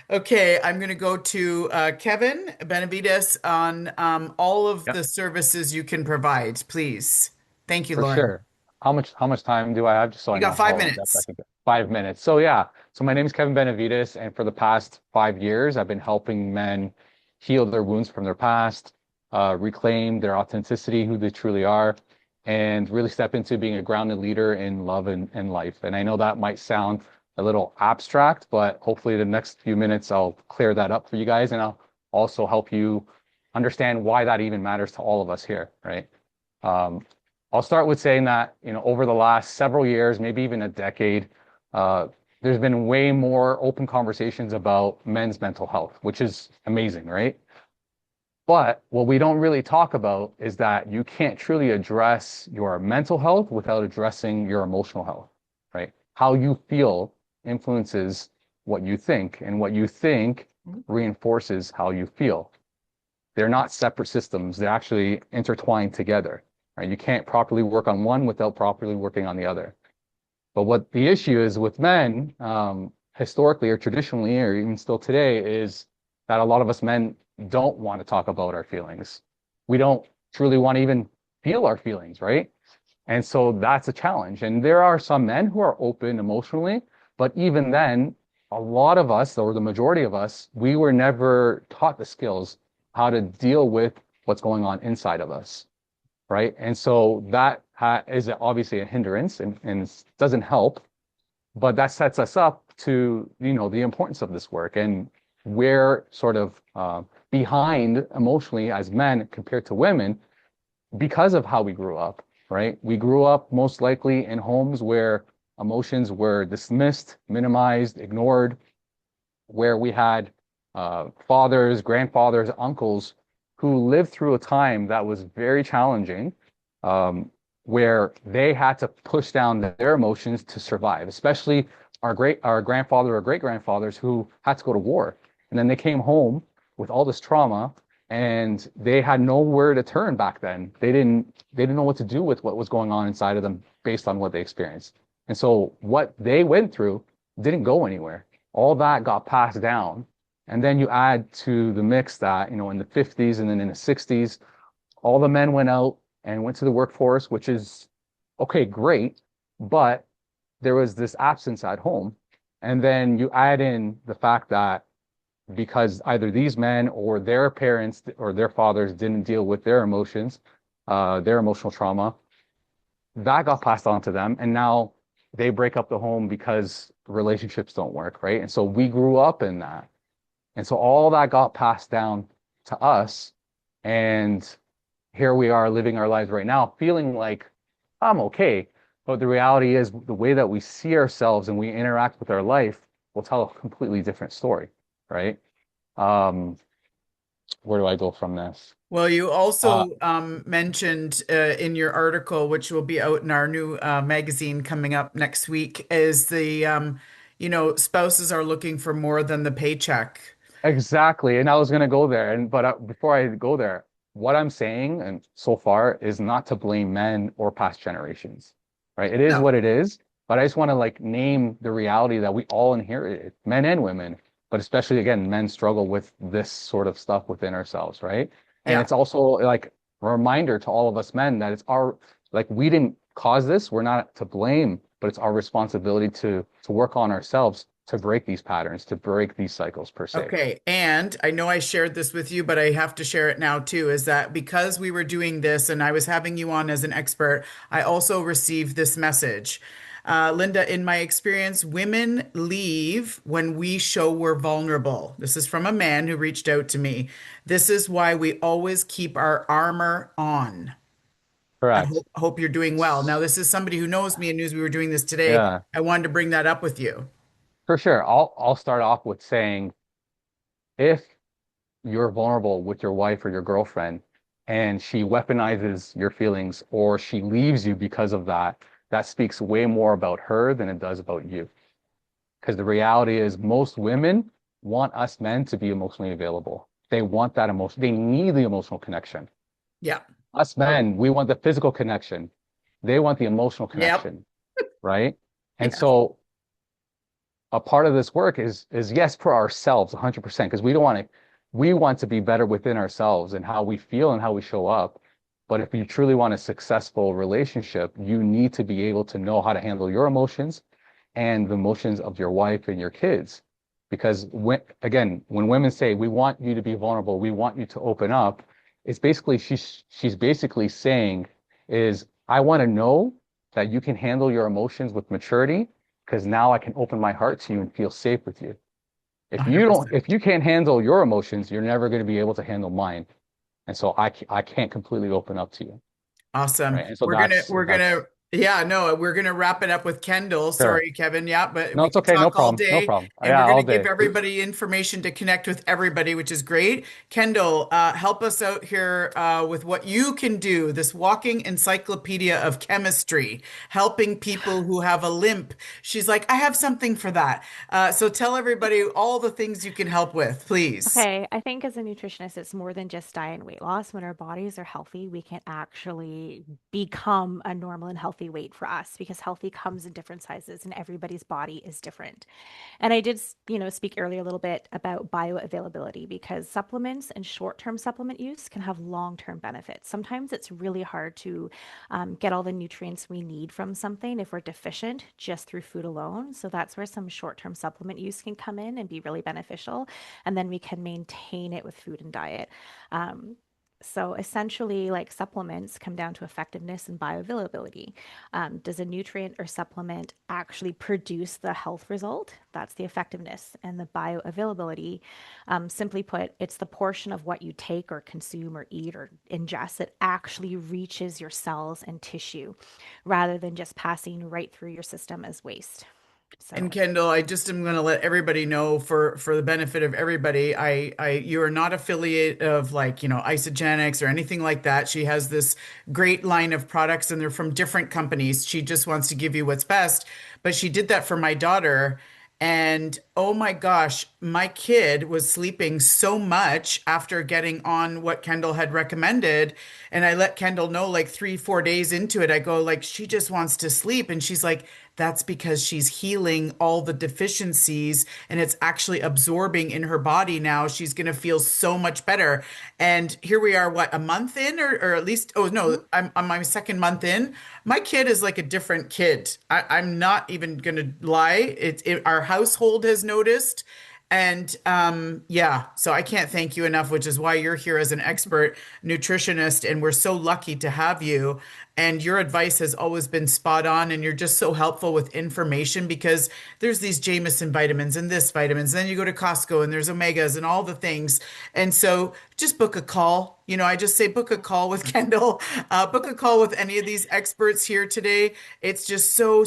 Okay, I'm going to go to Kevin Benevides on all of Yep, the services you can provide, please. Thank you, for Lauren. sure. How much time do I have just so You I know got five how in depth I minutes. can get? 5 minutes. So yeah. So my name is Kevin Benevides, and for the past 5 years, I've been helping men heal their wounds from their past, reclaim their authenticity, who they truly are, and really step into being a grounded leader in love and life. And I know that might sound a little abstract, but hopefully the next few minutes I'll clear that up for you guys, and I'll also help you understand why that even matters to all of us here, right? I'll start with saying that, over the last several years, maybe even a decade, there's been way more open conversations about men's mental health, which is amazing, right? But what we don't really talk about is that you can't truly address your mental health without addressing your emotional health, right? How you feel influences what you think, and what you think reinforces how you feel. They're not separate systems. They're actually intertwined together, right? You can't properly work on one without properly working on the other. But what the issue is with men, historically or traditionally, or even still today, is that a lot of us men don't want to talk about our feelings. We don't truly want to even feel our feelings, right? And so that's a challenge. And there are some men who are open emotionally, but even then, a lot of us, or the majority of us, we were never taught the skills how to deal with what's going on inside of us, right? And so that is obviously a hindrance and doesn't help, but that sets us up to, the importance of this work. And we're sort of behind emotionally as men compared to women because of how we grew up, right? We grew up most likely in homes where emotions were dismissed, minimized, ignored, where we had fathers, grandfathers, uncles who lived through a time that was very challenging, where they had to push down their emotions to survive, especially our grandfather or great grandfathers who had to go to war. And then they came home with all this trauma and they had nowhere to turn back then. They didn't know what to do with what was going on inside of them based on what they experienced. And so what they went through didn't go anywhere. All that got passed down And then you add to the mix that, you know, in the 50s and then in the 60s, all the men went out and went to the workforce, which is okay, great, but there was this absence at home. And then you add in the fact that because either these men or their parents or their fathers didn't deal with their emotions, their emotional trauma, that got passed on to them. And now they break up the home because relationships don't work, right? And so we grew up in that. And so all that got passed down to us. And here we are living our lives right now, feeling like I'm okay. But the reality is the way that we see ourselves and we interact with our life will tell a completely different story, right? Where do I go from this? Well, you also mentioned in your article, which will be out in our new magazine coming up next week, is the, you know, spouses are looking for more than the paycheck. Exactly. And I was going to go there. But before I go there, what I'm saying, and so far, is not to blame men or past generations, right? It is No. what it is. But I just want to like name the reality that we all inherited, men and women, but especially again, men struggle with this sort of stuff within ourselves, right? And Yeah. it's also like a reminder to all of us men that it's our, like, we didn't cause this, we're not to blame, but it's our responsibility to work on ourselves to break these patterns, to break these cycles per se. Okay. And I know I shared this with you, but I have to share it now too, is that because we were doing this and I was having you on as an expert, I also received this message. Linda, in my experience, women leave when we show we're vulnerable. This is from a man who reached out to me. This is why we always keep our armor on. I Correct. hope you're doing well. Now, this is somebody who knows me and knew we were doing this today. Yeah, I wanted to bring that up with you. for sure. I'll start off with saying if you're vulnerable with your wife or your girlfriend and she weaponizes your feelings or she leaves you because of that, that speaks way more about her than it does about you. Because the reality is most women want us men to be emotionally available. They want that emotion. They need the emotional connection. Yeah. Us men, we want the physical connection. They want the emotional Yep. connection, right? And Yes. so a part of this work is yes, for ourselves 100%, because we want to be better within ourselves and how we feel and how we show up. But if you truly want a successful relationship, you need to be able to know how to handle your emotions and the emotions of your wife and your kids. Because when women say we want you to be vulnerable, we want you to open up, it's basically she's basically saying is I want to know that you can handle your emotions with maturity because now I can open my heart to you and feel safe with you. If you 100%. if you can't handle your emotions, you're never going to be able to handle mine. And so I can't completely open up to you. Awesome. Right. And so We're gonna, yeah, no, we're gonna wrap it up with Kendall. sure. Sorry, Kevin. Yeah, but No, we it's could okay. No talk all problem. No day, problem. and Yeah, we're all gonna give day. everybody information to connect with everybody, which is great. Kendall, help us out here with what you can do. This walking encyclopedia of chemistry, helping people who have a limp. She's like, I have something for that. So tell everybody all the things you can help with, please. Okay, I think as a nutritionist, it's more than just diet and weight loss. When our bodies are healthy, we can actually become a normal and healthy weight for us because healthy comes in different sizes and everybody's body is different. And I did, speak earlier a little bit about bioavailability because supplements and short-term supplement use can have long-term benefits. Sometimes it's really hard to get all the nutrients we need from something if we're deficient just through food alone. So that's where some short-term supplement use can come in and be really beneficial. And then we can maintain it with food and diet. So essentially, like supplements come down to effectiveness and bioavailability. Does a nutrient or supplement actually produce the health result? That's the effectiveness. And the bioavailability, simply put, it's the portion of what you take or consume or eat or ingest that actually reaches your cells and tissue rather than just passing right through your system as waste. And So. Kendall, I just am going to let everybody know for the benefit of everybody. You are not affiliate of like, Isogenics or anything like that. She has this great line of products and they're from different companies. She just wants to give you what's best. But she did that for my daughter. And oh my gosh, my kid was sleeping so much after getting on what Kendall had recommended. And I let Kendall know like 3, 4 days into it, I go like, she just wants to sleep. And she's like, that's because she's healing all the deficiencies and it's actually absorbing in her body now. She's going to feel so much better. And here we are, what, a month in, or at least, oh no, I'm on my second month in. My kid is like a different kid. I'm not even going to lie. Our household has noticed. And yeah, so I can't thank you enough, which is why you're here as an expert nutritionist. And we're so lucky to have you. And your advice has always been spot on. And you're just so helpful with information because there's these Jameson vitamins and this vitamins. Then you go to Costco and there's omegas and all the things. And so just book a call. You know, I just say book a call with Kendall, book a call with any of these experts here today. It's just so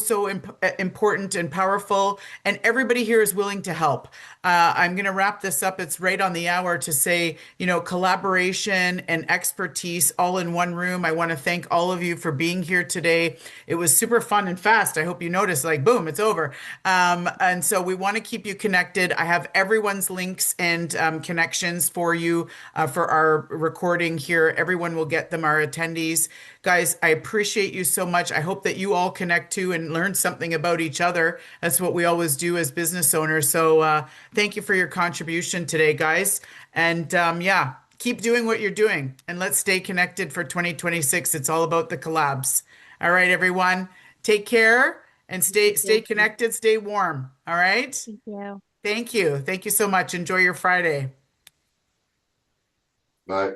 important and powerful. And everybody here is willing to help. I'm going to wrap this up. It's right on the hour to say, you know, collaboration and expertise all in one room. I want to thank all of you for being here today. It was super fun and fast. I hope you noticed, like, boom, it's over. And so we want to keep you connected. I have everyone's links and connections for you for our recording here. Everyone will get them, our attendees. Guys, I appreciate you so much. I hope that you all connect too and learn something about each other. That's what we always do as business owners. So thank you for your contribution today, guys. And yeah, keep doing what you're doing and let's stay connected for 2026. It's all about the collabs. All right, everyone, take care and stay connected, stay warm. All right. Thank you. Thank you. Thank you so much. Enjoy your Friday. Bye.